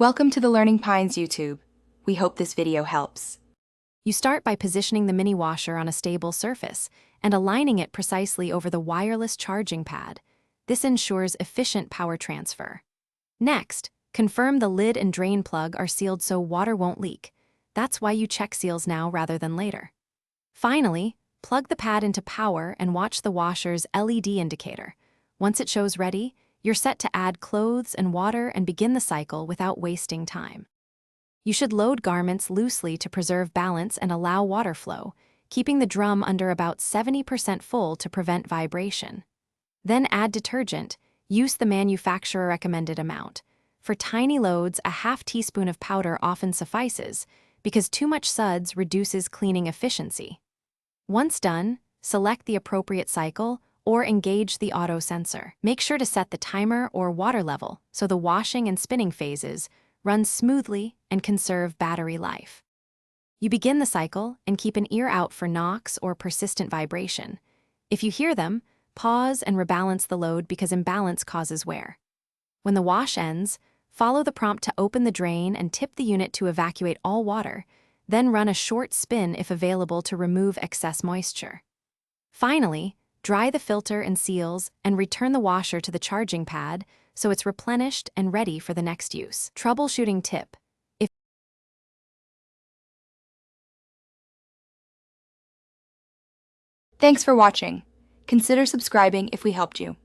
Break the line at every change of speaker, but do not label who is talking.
Welcome to the Learning Pines YouTube. We hope this video helps.
You start by positioning the mini washer on a stable surface and aligning it precisely over the wireless charging pad. This ensures efficient power transfer. Next, confirm the lid and drain plug are sealed so water won't leak. That's why you check seals now rather than later. Finally, plug the pad into power and watch the washer's LED indicator. Once it shows ready, you're set to add clothes and water and begin the cycle without wasting time. You should load garments loosely to preserve balance and allow water flow, keeping the drum under about 70% full to prevent vibration. Then add detergent. Use the manufacturer recommended amount. For tiny loads, a half teaspoon of powder often suffices because too much suds reduces cleaning efficiency. Once done, select the appropriate cycle or engage the auto sensor. Make sure to set the timer or water level so the washing and spinning phases run smoothly and conserve battery life. You begin the cycle and keep an ear out for knocks or persistent vibration. If you hear them, pause and rebalance the load because imbalance causes wear. When the wash ends, follow the prompt to open the drain and tip the unit to evacuate all water, then run a short spin if available to remove excess moisture. Finally, dry the filter and seals and return the washer to the charging pad so it's replenished and ready for the next use. Troubleshooting tip.
Thanks for watching. Consider subscribing if we helped you.